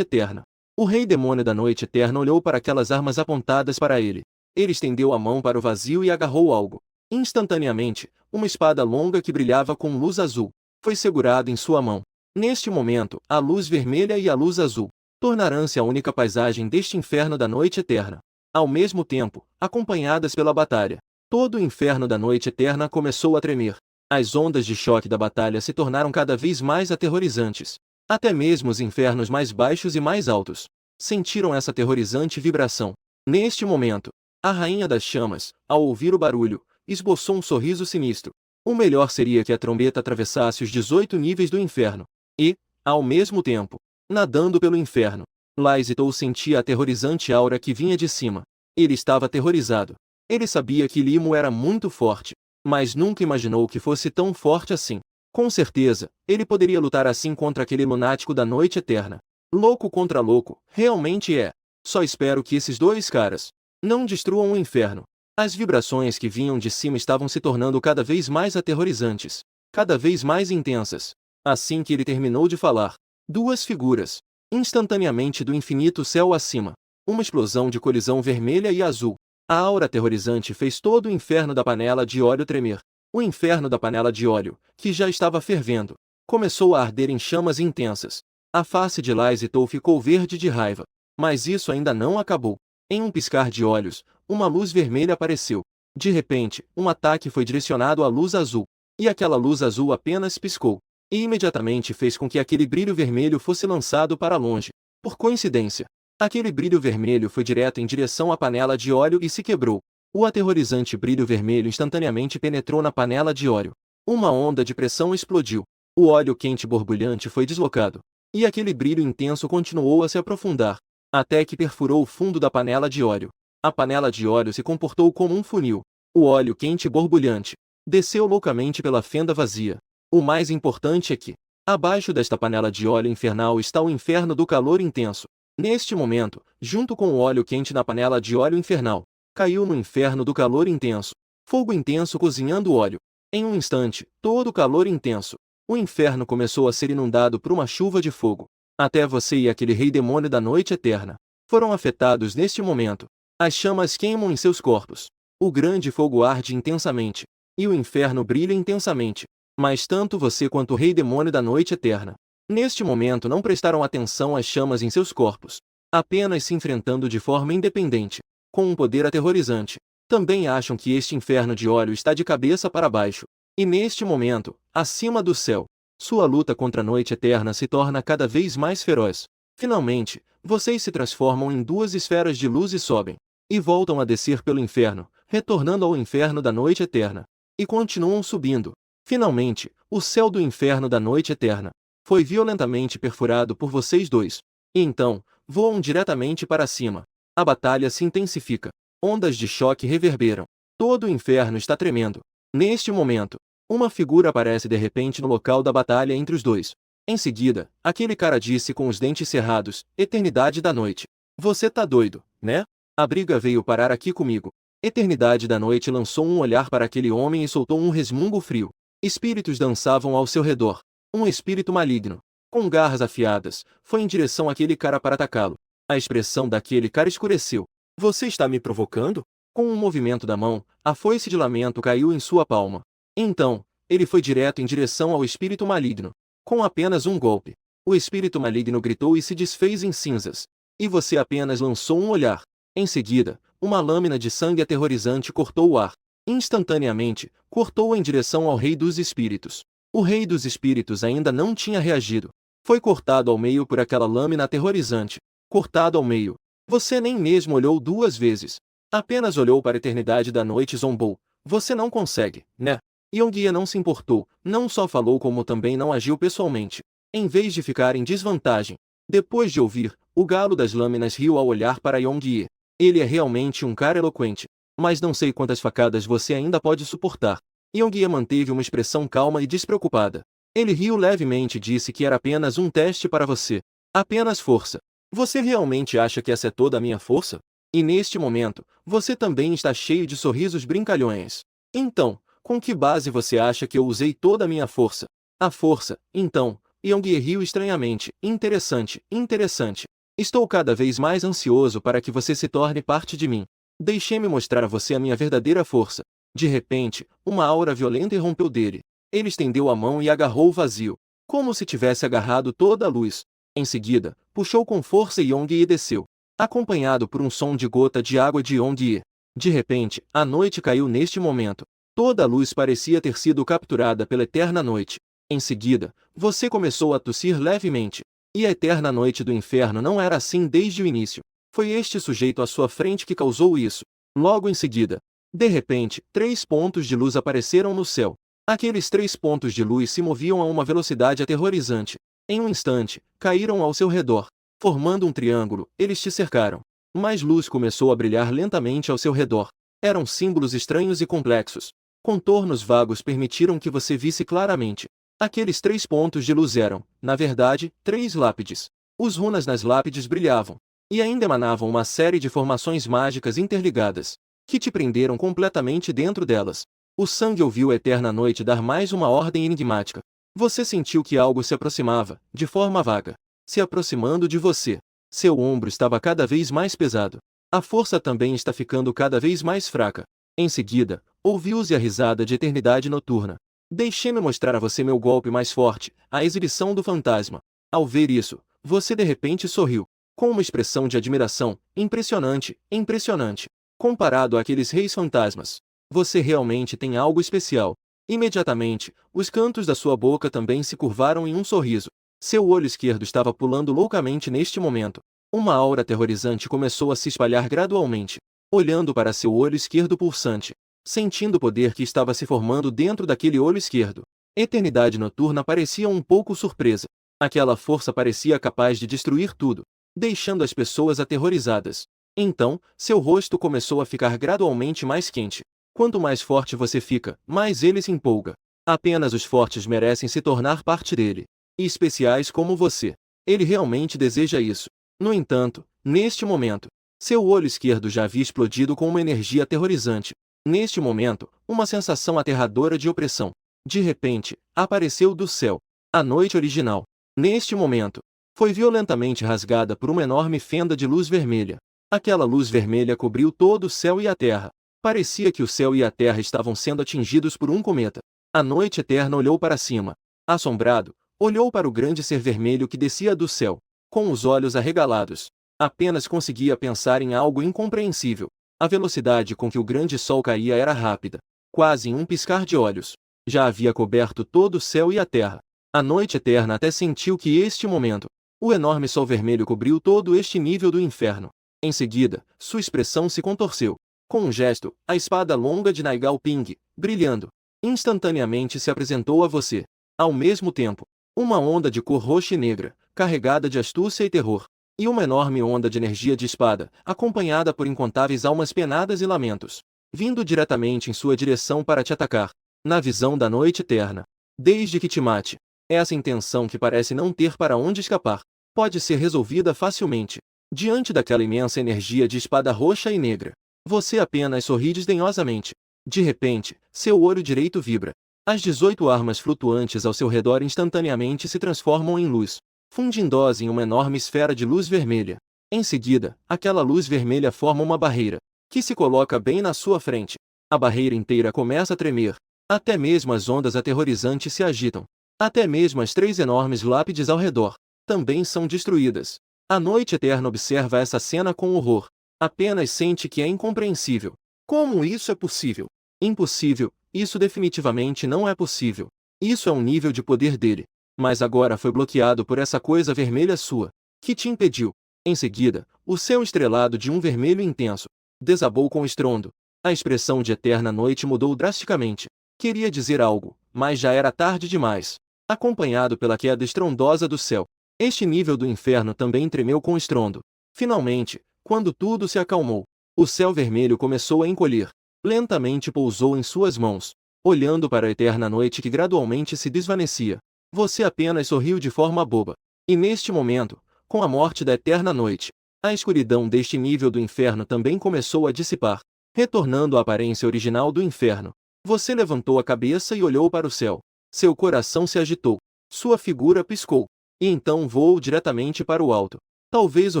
[SPEAKER 1] Eterna. O Rei Demônio da Noite Eterna olhou para aquelas armas apontadas para ele. Ele estendeu a mão para o vazio e agarrou algo. Instantaneamente, uma espada longa que brilhava com luz azul foi segurada em sua mão. Neste momento, a luz vermelha e a luz azul tornarão-se a única paisagem deste inferno da noite eterna. Ao mesmo tempo, acompanhadas pela batalha, todo o inferno da noite eterna começou a tremer. As ondas de choque da batalha se tornaram cada vez mais aterrorizantes. Até mesmo os infernos mais baixos e mais altos sentiram essa aterrorizante vibração. Neste momento, a Rainha das Chamas, ao ouvir o barulho, esboçou um sorriso sinistro. O melhor seria que a trombeta atravessasse os 18 níveis do inferno. E, ao mesmo tempo, nadando pelo inferno, Laizitou sentia a aterrorizante aura que vinha de cima. Ele estava aterrorizado. Ele sabia que Limo era muito forte, mas nunca imaginou que fosse tão forte assim. Com certeza, ele poderia lutar assim contra aquele lunático da noite eterna. Louco contra louco, realmente é. Só espero que esses dois caras não destruam o inferno. As vibrações que vinham de cima estavam se tornando cada vez mais aterrorizantes, cada vez mais intensas. Assim que ele terminou de falar, duas figuras, instantaneamente do infinito céu acima, uma explosão de colisão vermelha e azul. A aura aterrorizante fez todo o inferno da panela de óleo tremer. O inferno da panela de óleo, que já estava fervendo, começou a arder em chamas intensas. A face de Laizitou ficou verde de raiva. Mas isso ainda não acabou. Em um piscar de olhos, uma luz vermelha apareceu. De repente, um ataque foi direcionado à luz azul. E aquela luz azul apenas piscou. E imediatamente fez com que aquele brilho vermelho fosse lançado para longe. Por coincidência, aquele brilho vermelho foi direto em direção à panela de óleo e se quebrou. O aterrorizante brilho vermelho instantaneamente penetrou na panela de óleo. Uma onda de pressão explodiu. O óleo quente borbulhante foi deslocado. E aquele brilho intenso continuou a se aprofundar, até que perfurou o fundo da panela de óleo. A panela de óleo se comportou como um funil. O óleo quente borbulhante desceu loucamente pela fenda vazia. O mais importante é que, abaixo desta panela de óleo infernal está o inferno do calor intenso. Neste momento, junto com o óleo quente na panela de óleo infernal, caiu no inferno do calor intenso. Fogo intenso cozinhando óleo. Em um instante, todo o calor intenso. O inferno começou a ser inundado por uma chuva de fogo. Até você e aquele rei demônio da noite eterna foram afetados neste momento. As chamas queimam em seus corpos. O grande fogo arde intensamente. E o inferno brilha intensamente. Mas tanto você quanto o rei demônio da noite eterna, neste momento não prestaram atenção às chamas em seus corpos, apenas se enfrentando de forma independente, com um poder aterrorizante. Também acham que este inferno de óleo está de cabeça para baixo. E neste momento, acima do céu, sua luta contra a noite eterna se torna cada vez mais feroz. Finalmente, vocês se transformam em duas esferas de luz e sobem, e voltam a descer pelo inferno, retornando ao inferno da noite eterna. E continuam subindo. Finalmente, o céu do inferno da noite eterna foi violentamente perfurado por vocês dois. E então, voam diretamente para cima. A batalha se intensifica. Ondas de choque reverberam. Todo o inferno está tremendo. Neste momento, uma figura aparece de repente no local da batalha entre os dois. Em seguida, aquele cara disse com os dentes cerrados: Eternidade da Noite. Você tá doido, né? A briga veio parar aqui comigo. Eternidade da Noite lançou um olhar para aquele homem e soltou um resmungo frio. Espíritos dançavam ao seu redor. Um espírito maligno, com garras afiadas, foi em direção àquele cara para atacá-lo. A expressão daquele cara escureceu. Você está me provocando? Com um movimento da mão, a foice de lamento caiu em sua palma. Então, ele foi direto em direção ao espírito maligno. Com apenas um golpe, o espírito maligno gritou e se desfez em cinzas. E você apenas lançou um olhar. Em seguida, uma lâmina de sangue aterrorizante cortou o ar. Instantaneamente, cortou em direção ao Rei dos Espíritos. O Rei dos Espíritos ainda não tinha reagido. Foi cortado ao meio por aquela lâmina aterrorizante. Cortado ao meio. Você nem mesmo olhou duas vezes. Apenas olhou para a eternidade da noite e zombou. Você não consegue, né? Yongye não se importou, não só falou como também não agiu pessoalmente. Em vez de ficar em desvantagem. Depois de ouvir, o galo das lâminas riu ao olhar para Yongye. Ele é realmente um cara eloquente. Mas não sei quantas facadas você ainda pode suportar. Yongye manteve uma expressão calma e despreocupada. Ele riu levemente e disse que era apenas um teste para você. Apenas força. Você realmente acha que essa é toda a minha força? E neste momento, você também está cheio de sorrisos brincalhões. Então, com que base você acha que eu usei toda a minha força? A força, então. Yongye riu estranhamente. Interessante, interessante. Estou cada vez mais ansioso para que você se torne parte de mim. Deixe-me mostrar a você a minha verdadeira força. De repente, uma aura violenta irrompeu dele. Ele estendeu a mão e agarrou o vazio, como se tivesse agarrado toda a luz. Em seguida, puxou com força Yongye e desceu, acompanhado por um som de gota de água de Yongye. De repente, a noite caiu neste momento. Toda a luz parecia ter sido capturada pela eterna noite. Em seguida, você começou a tossir levemente. E a eterna noite do inferno não era assim desde o início. Foi este sujeito à sua frente que causou isso. Logo em seguida, de repente, 3 pontos de luz apareceram no céu. Aqueles 3 pontos de luz se moviam a uma velocidade aterrorizante. Em um instante, caíram ao seu redor. Formando um triângulo, eles te cercaram. Mais luz começou a brilhar lentamente ao seu redor. Eram símbolos estranhos e complexos. Contornos vagos permitiram que você visse claramente. Aqueles 3 pontos de luz eram, na verdade, 3 lápides. Os runas nas lápides brilhavam. E ainda emanavam uma série de formações mágicas interligadas, que te prenderam completamente dentro delas. O sangue ouviu a eterna noite dar mais uma ordem enigmática. Você sentiu que algo se aproximava, de forma vaga, se aproximando de você. Seu ombro estava cada vez mais pesado. A força também está ficando cada vez mais fraca. Em seguida, ouviu-se a risada de eternidade noturna. Deixe-me mostrar a você meu golpe mais forte, a exibição do fantasma. Ao ver isso, você de repente sorriu, com uma expressão de admiração. Impressionante, impressionante. Comparado àqueles reis fantasmas, você realmente tem algo especial. Imediatamente, os cantos da sua boca também se curvaram em um sorriso. Seu olho esquerdo estava pulando loucamente neste momento. Uma aura aterrorizante começou a se espalhar gradualmente. Olhando para seu olho esquerdo pulsante, sentindo o poder que estava se formando dentro daquele olho esquerdo, Eternidade Noturna parecia um pouco surpresa. Aquela força parecia capaz de destruir tudo, deixando as pessoas aterrorizadas. Então, seu rosto começou a ficar gradualmente mais quente. Quanto mais forte você fica, mais ele se empolga. Apenas os fortes merecem se tornar parte dele. E especiais como você. Ele realmente deseja isso. No entanto, neste momento, seu olho esquerdo já havia explodido com uma energia aterrorizante. Neste momento, uma sensação aterradora de opressão, de repente, apareceu do céu. A noite original, neste momento, foi violentamente rasgada por uma enorme fenda de luz vermelha. Aquela luz vermelha cobriu todo o céu e a terra. Parecia que o céu e a terra estavam sendo atingidos por um cometa. A noite eterna olhou para cima. Assombrado, olhou para o grande ser vermelho que descia do céu, com os olhos arregalados. Apenas conseguia pensar em algo incompreensível. A velocidade com que o grande sol caía era rápida, quase em um piscar de olhos. Já havia coberto todo o céu e a terra. A noite eterna até sentiu que este momento, o enorme sol vermelho cobriu todo este nível do inferno. Em seguida, sua expressão se contorceu. Com um gesto, a espada longa de Naigal Ping, brilhando, instantaneamente se apresentou a você. Ao mesmo tempo, uma onda de cor roxa e negra, carregada de astúcia e terror, e uma enorme onda de energia de espada, acompanhada por incontáveis almas penadas e lamentos, vindo diretamente em sua direção para te atacar. Na visão da noite eterna, desde que te mate, essa intenção que parece não ter para onde escapar, pode ser resolvida facilmente. Diante daquela imensa energia de espada roxa e negra, você apenas sorri desdenhosamente. De repente, seu olho direito vibra. As 18 armas flutuantes ao seu redor instantaneamente se transformam em luz, fundindo-se em uma enorme esfera de luz vermelha. Em seguida, aquela luz vermelha forma uma barreira, que se coloca bem na sua frente. A barreira inteira começa a tremer. Até mesmo as ondas aterrorizantes se agitam. Até mesmo as 3 enormes lápides ao redor também são destruídas. A noite eterna observa essa cena com horror. Apenas sente que é incompreensível. Como isso é possível? Impossível, isso definitivamente não é possível. Isso é um nível de poder dele. Mas agora foi bloqueado por essa coisa vermelha sua, que te impediu. Em seguida, o céu estrelado de um vermelho intenso desabou com estrondo. A expressão de eterna noite mudou drasticamente. Queria dizer algo, mas já era tarde demais. Acompanhado pela queda estrondosa do céu, este nível do inferno também tremeu com estrondo. Finalmente, quando tudo se acalmou, o céu vermelho começou a encolher. Lentamente pousou em suas mãos, olhando para a eterna noite que gradualmente se desvanecia. Você apenas sorriu de forma boba. E neste momento, com a morte da eterna noite, a escuridão deste nível do inferno também começou a dissipar, retornando à aparência original do inferno. Você levantou a cabeça e olhou para o céu. Seu coração se agitou. Sua figura piscou. E então voou diretamente para o alto. Talvez o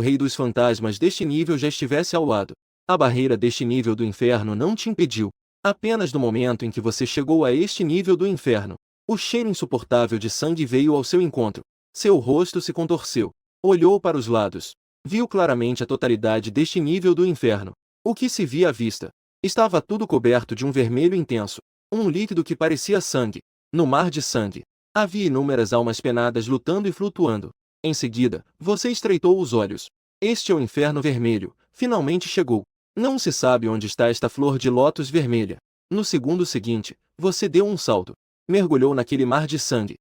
[SPEAKER 1] rei dos fantasmas deste nível já estivesse ao lado. A barreira deste nível do inferno não te impediu. Apenas no momento em que você chegou a este nível do inferno, o cheiro insuportável de sangue veio ao seu encontro. Seu rosto se contorceu. Olhou para os lados. Viu claramente a totalidade deste nível do inferno. O que se via à vista? Estava tudo coberto de um vermelho intenso. Um líquido que parecia sangue. No mar de sangue, havia inúmeras almas penadas lutando e flutuando. Em seguida, você estreitou os olhos. Este é o inferno vermelho. Finalmente chegou. Não se sabe onde está esta flor de lótus vermelha. No segundo seguinte, você deu um salto. Mergulhou naquele mar de sangue.